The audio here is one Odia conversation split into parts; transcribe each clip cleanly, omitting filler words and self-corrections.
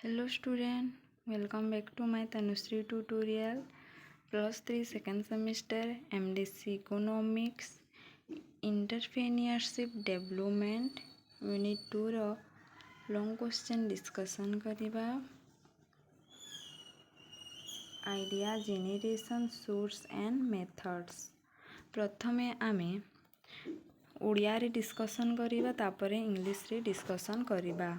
Hello student, welcome back to my Tanushree tutorial. +3 second semester MDC Economics Entrepreneurship Development Unit 2 ର long question discussion କରିବା। Idea generation source and methods। ପ୍ରଥମେ ଆମେ ଓଡ଼ିଆରେ ଡିସ୍କସନ୍ କରିବା, ତାପରେ ଇଂଲିଶରେ ଡିସ୍କସନ୍ କରିବା।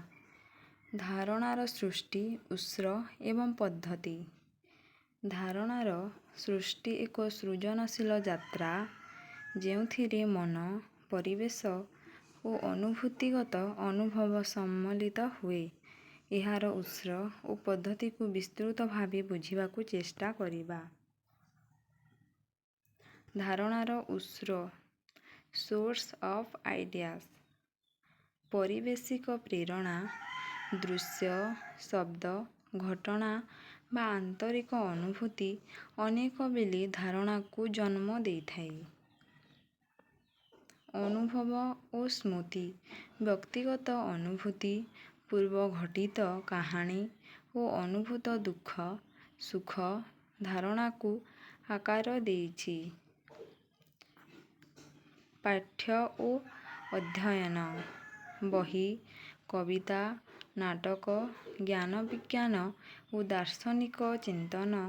ଧାରଣାର ସୃଷ୍ଟି, ଉତ୍ସ ଏବଂ ପଦ୍ଧତି। ଧାରଣାର ସୃଷ୍ଟି ଏକ ସୃଜନଶୀଳ ଯାତ୍ରା ଯେଉଁଥିରେ ମନ, ପରିବେଶ ଓ ଅନୁଭୂତିଗତ ଅନୁଭବ ସମ୍ମିଳିତ ହୁଏ। ଏହାର ଉତ୍ସ ଓ ପଦ୍ଧତିକୁ ବିସ୍ତୃତ ଭାବେ ବୁଝିବାକୁ ଚେଷ୍ଟା କରିବା। ଧାରଣାର ଉତ୍ସ ସୋର୍ସ ଅଫ୍ ଆଇଡିଆସ୍। ପରିବେଶିକ ପ୍ରେରଣା, ଦୃଶ୍ୟ, ଶବ୍ଦ, ଘଟଣା ବା ଆନ୍ତରିକ ଅନୁଭୂତି ଅନେକ ବେଳେ ଧାରଣାକୁ ଜନ୍ମ ଦେଇଥାଏ। ଅନୁଭବ ଓ ସ୍ମୃତି। ବ୍ୟକ୍ତିଗତ ଅନୁଭୂତି, ପୂର୍ବ ଘଟିତ କାହାଣୀ ଓ ଅନୁଭୂତ ଦୁଃଖ, ସୁଖ ଧାରଣାକୁ ଆକାର ଦେଇଛି। ପାଠ୍ୟ ଓ ଅଧ୍ୟୟନ। ବହି, କବିତା, ନାଟକ, ଜ୍ଞାନ ବିଜ୍ଞାନ ଓ ଦାର୍ଶନିକ ଚିନ୍ତନ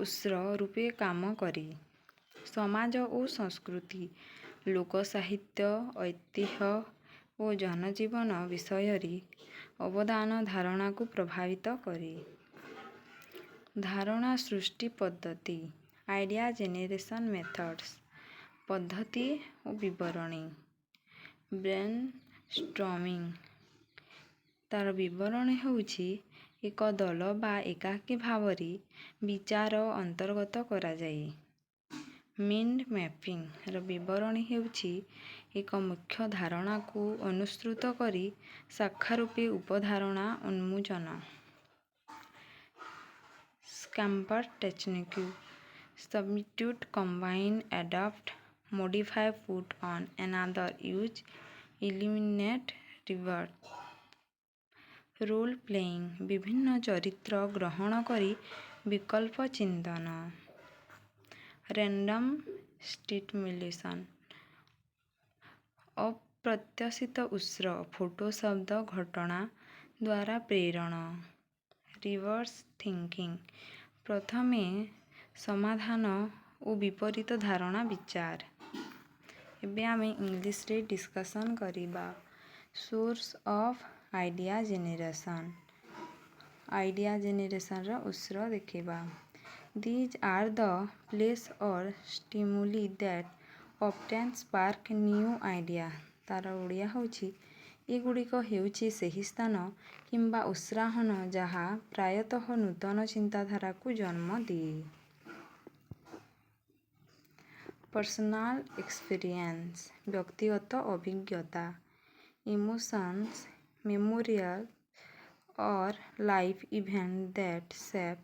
ଉତ୍ସ ରୂପେ କାମ କରେ। ସମାଜ ଓ ସଂସ୍କୃତି। ଲୋକ ସାହିତ୍ୟ, ଐତିହ୍ୟ ଓ ଜନଜୀବନ ବିଷୟରେ ଅବଦାନ ଧାରଣାକୁ ପ୍ରଭାବିତ କରେ। ଧାରଣା ସୃଷ୍ଟି ପଦ୍ଧତି। Idea generation methods. ପଦ୍ଧତି ଓ ବିବରଣୀ। Brain streaming. ତାର ବିବରଣୀ ହେଉଛି ଏକ ଦଳ ବା ଏକାକୀ ଭାବରେ ବିଚାର ଅନ୍ତର୍ଗତ କରାଯାଏ। ମାଇଣ୍ଡ ମ୍ୟାପିଂ ର ବିବରଣୀ ହେଉଛି ଏକ ମୁଖ୍ୟ ଧାରଣାକୁ ଅନୁସୃତ କରି ଶାଖା ରୂପେ ଉପଧାରଣା ଉନ୍ମୋଚନ। SCAMPER technique. Substitute, combine, adapt, modify, put on another, use, eliminate, revert। Role playing. ବିଭିନ୍ନ ଚରିତ୍ର ଗ୍ରହଣ କରି ବିକଳ୍ପ ଚିନ୍ତନ। Random stimulation. ଅପ୍ରତ୍ୟାଶିତ ଉତ୍ସ, ଫଟୋ, ଶବ୍ଦ, ଘଟଣା ଦ୍ୱାରା ପ୍ରେରଣ। Reverse thinking. ପ୍ରଥମେ ସମାଧାନ ଓ ବିପରୀତ ଧାରଣା ବିଚାର। ଏବେ ଆମେ ଇଂଲିଶରେ ଡିସ୍କସନ୍ କରିବା। Source of idea generation. Idea ଜେନେରେସନ୍ର ଉତ୍ସ ଦେଖିବା। These are the place or stimuli that often spark new idea। ତାର ଓଡ଼ିଆ ହେଉଛି ଏଗୁଡ଼ିକ ହେଉଛି ସେହି ସ୍ଥାନ କିମ୍ବା ଉତ୍ସାହନ ଯାହା ପ୍ରାୟତଃ ନୂତନ ଚିନ୍ତାଧାରାକୁ ଜନ୍ମ ଦିଏ। Personal experience. ବ୍ୟକ୍ତିଗତ ଅଭିଜ୍ଞତା। Emotions, memorial or life event that shape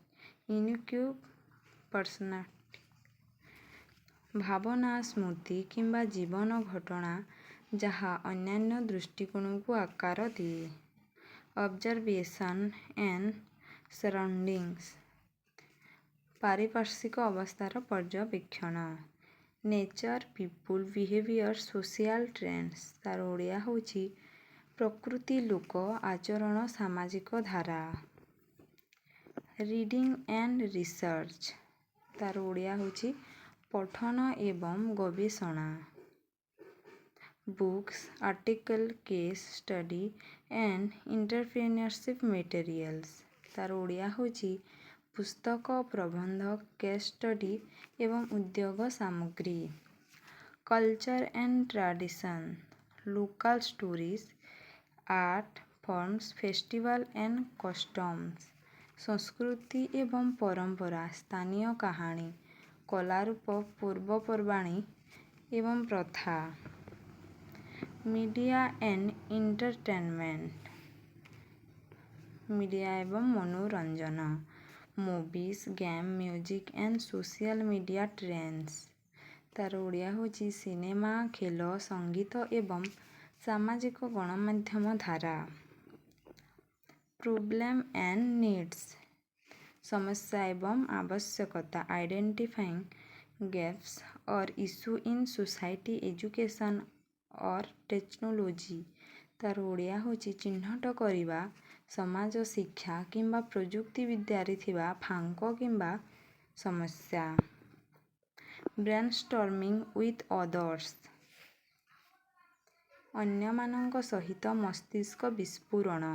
unique personality। ଭାବନା, ସ୍ମୃତି କିମ୍ବା ଜୀବନ ଘଟଣା ଯାହା ଅନ୍ୟାନ୍ୟ ଦୃଷ୍ଟିକୋଣକୁ ଆକାର ଦିଏ। Observation and surroundings. ପାରିପାର୍ଶ୍ୱିକ ଅବସ୍ଥାର ପର୍ଯ୍ୟବେକ୍ଷଣ। Nature, people, behaviour, social trends. ତାର ଓଡ଼ିଆ ହେଉଛି ପ୍ରକୃତି, ଲୋକ, ଆଚରଣ, ସାମାଜିକ ଧାରା। Reading and research. ତାର ଓଡ଼ିଆ ହେଉଛି ପଠନ ଏବଂ ଗବେଷଣା। Books, article, case study and entrepreneurship materials. ତାର ଓଡ଼ିଆ ହେଉଛି ପୁସ୍ତକ, ପ୍ରବନ୍ଧ, କେସ୍ ଷ୍ଟଡି ଏବଂ ଉଦ୍ୟୋଗ ସାମଗ୍ରୀ। Culture and tradition. Local stories, art forms, festival and customs. ସଂସ୍କୃତି ଏବଂ ପରମ୍ପରା, ସ୍ଥାନୀୟ କାହାଣୀ, କଳାରୂପ, ପର୍ବପର୍ବାଣି ଏବଂ ପ୍ରଥା। Media and entertainment. ମିଡିଆ ଏବଂ ମନୋରଞ୍ଜନ। Movies, game, music and social media trends. ତାର ଓଡ଼ିଆ ହେଉଛି ସିନେମା, ଖେଳ, ସଙ୍ଗୀତ ଏବଂ ସାମାଜିକ ଗଣମାଧ୍ୟମ ଧାରା। ପ୍ରୋବ୍ଲେମ୍ ଆଣ୍ଡ ନିଡ୍ସ, ସମସ୍ୟା ଏବଂ ଆବଶ୍ୟକତା, identifying gaps or issue in society, education or technology. ତାର ଓଡ଼ିଆ ହେଉଛି ଚିହ୍ନଟ କରିବା, ସମାଜ, ଶିକ୍ଷା କିମ୍ବା ପ୍ରଯୁକ୍ତି ବିଦ୍ୟାରେ ଥିବା ଫାଙ୍କ କିମ୍ବା ସମସ୍ୟା। ବ୍ରେନଷ୍ଟର୍ମିଂ ୱିଥ୍ ଅଦର୍ସ, ଅନ୍ୟମାନଙ୍କ ସହିତ ମସ୍ତିଷ୍କ ବିସ୍ଫୋରଣ।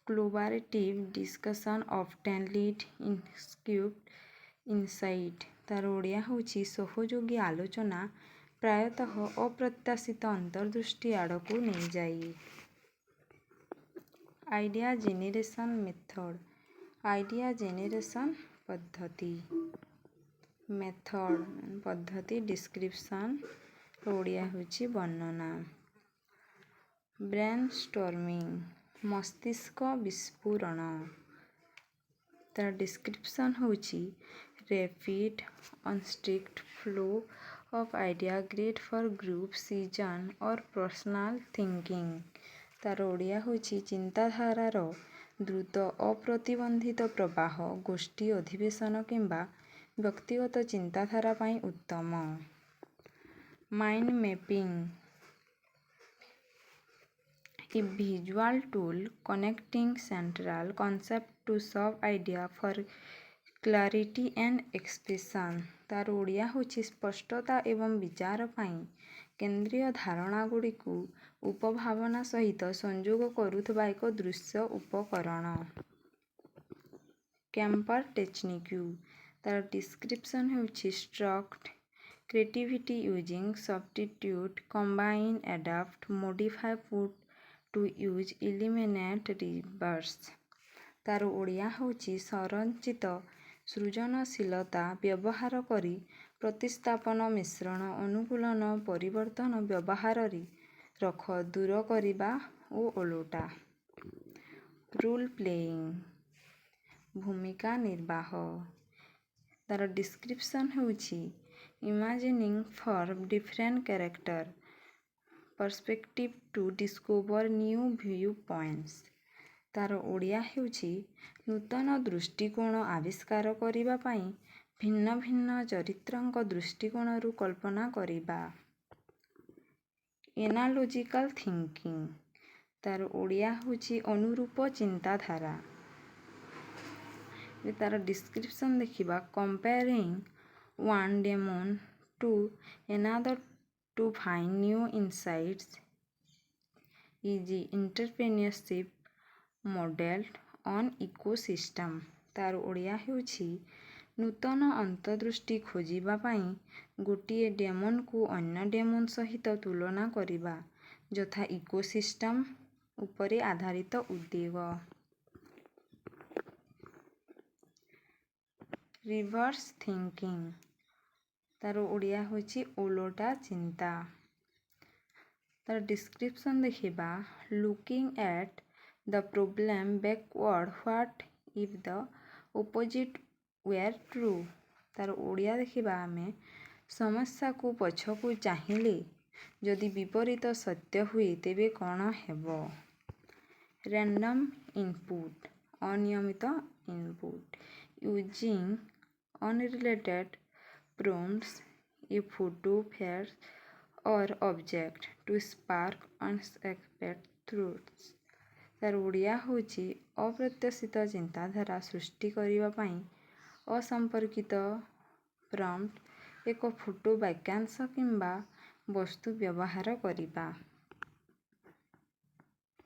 କୋଲାବରେଟିଭ୍ ଡିସ୍କସନ୍ ଅଫଟେନ୍ ଲିଡ୍ ଇନସ୍କ୍ୟୁଟ୍ ଇନସାଇଟ୍। ତାର ଓଡ଼ିଆ ହେଉଛି ସହଯୋଗୀ ଆଲୋଚନା ପ୍ରାୟତଃ ଅପ୍ରତ୍ୟାଶିତ ଅନ୍ତର୍ଦୃଷ୍ଟି ଆଡ଼କୁ ନେଇଯାଏ। Idea generation method, idea generation ପଦ୍ଧତି। ମେଥଡ଼ ପଦ୍ଧତି, ଡିସ୍କ୍ରିପସନ୍ ଓଡ଼ିଆ ହେଉଛି ବର୍ଣ୍ଣନା। ବ୍ରେନଷ୍ଟର୍ମିଂ ମସ୍ତିଷ୍କ ବିସ୍ଫୋରଣ। ତାର ଡିସ୍କ୍ରିପସନ୍ ହେଉଛି rapid unrestricted flow of idea great for group session or personal thinking. ତାର ଓଡ଼ିଆ ହେଉଛି ଚିନ୍ତାଧାରାର ଦ୍ରୁତ ଅପ୍ରତିବନ୍ଧିତ ପ୍ରବାହ, ଗୋଷ୍ଠୀ ଅଧିବେଶନ କିମ୍ବା ବ୍ୟକ୍ତିଗତ ଚିନ୍ତାଧାରା ପାଇଁ ଉତ୍ତମ। Mind mapping, a visual tool connecting central concept to sub idea for clarity and expression. ତାର ଓଡ଼ିଆ ହେଉଛି ସ୍ପଷ୍ଟତା ଏବଂ ବିଚାର ପାଇଁ କେନ୍ଦ୍ରୀୟ ଧାରଣାଗୁଡ଼ିକୁ ଉପଭାବନା ସହିତ ସଂଯୋଗ କରୁଥିବା ଏକ ଦୃଶ୍ୟ ଉପକରଣ। କେମ୍ପର ଟେକ୍ନିକ୍। ତାର ଡିସ୍କ୍ରିପସନ୍ ହେଉଛି structure creativity using substitute combine adapt modify put to use eliminate reverse. ତାର ଓଡ଼ିଆ ହେଉଛି ସଂରଚିତ ସୃଜନଶୀଳତା ବ୍ୟବହାର କରି ପ୍ରତିସ୍ଥାପନ, ମିଶ୍ରଣ, ଅନୁକୂଳନ, ପରିବର୍ତ୍ତନ, ବ୍ୟବହାରରେ ରଖ, ଦୂର କରିବା ଓ ଓଲଟା। ରୋଲ୍ ପ୍ଲେଇଂ, ଭୂମିକା ନିର୍ବାହ। ତାର ଡିସ୍କ୍ରିପସନ୍ ହେଉଛି imagining for different character perspective to discover new viewpoints. ତାର ଓଡ଼ିଆ ହେଉଛି ନୂତନ ଦୃଷ୍ଟିକୋଣ ଆବିଷ୍କାର କରିବା ପାଇଁ ଭିନ୍ନ ଭିନ୍ନ ଚରିତ୍ରଙ୍କ ଦୃଷ୍ଟିକୋଣରୁ କଳ୍ପନା କରିବା। Analogical thinking. ତାର ଓଡ଼ିଆ ହେଉଛି ଅନୁରୂପ ଚିନ୍ତାଧାରା। ତାର ଡିସ୍କ୍ରିପସନ୍ ଦେଖିବା comparing one domain to another to find new insights, E G entrepreneurship modelled on ecosystem. ତାର ଓଡ଼ିଆ ହେଉଛି ନୂତନ ଅନ୍ତର୍ଦୃଷ୍ଟି ଖୋଜିବା ପାଇଁ ଗୋଟିଏ ଡେମୋନକୁ ଅନ୍ୟ ଡେମୋନ ସହିତ ତୁଳନା କରିବା, ଯଥା ଇକୋସିଷ୍ଟମ୍ ଉପରେ ଆଧାରିତ ଉଦ୍ବେଗ। Reverse thinking. ତାର ଓଡ଼ିଆ ହେଉଛି ଓଲଟା ଚିନ୍ତା। ତାର ଡିସ୍କ୍ରିପସନ୍ ଦେଖିବା looking at the problem backward, what if the opposite were true. ତାର ଓଡ଼ିଆ ଦେଖିବା ଆମେ ସମସ୍ୟାକୁ ପଛକୁ ଚାହିଁଲେ ଯଦି ବିପରୀତ ସତ୍ୟ ହୁଏ ତେବେ କ'ଣ ହେବ। ରାଣ୍ଡମ୍ ଇନପୁଟ୍, ଅନିୟମିତ input. Using unrelated prompts, a photo, face or object to spark unexpected thoughts। ତାର ଓଡ଼ିଆ ହେଉଛି ଅପ୍ରତ୍ୟାଶିତ ଚିନ୍ତାଧାରା ସୃଷ୍ଟି କରିବା ପାଇଁ ଅସମ୍ପର୍କିତ ପ୍ରମ୍ପ୍ଟ, ଏକ ଫଟୋ, ବାକ୍ୟାଂଶ କିମ୍ବା ବସ୍ତୁ ବ୍ୟବହାର କରିବା।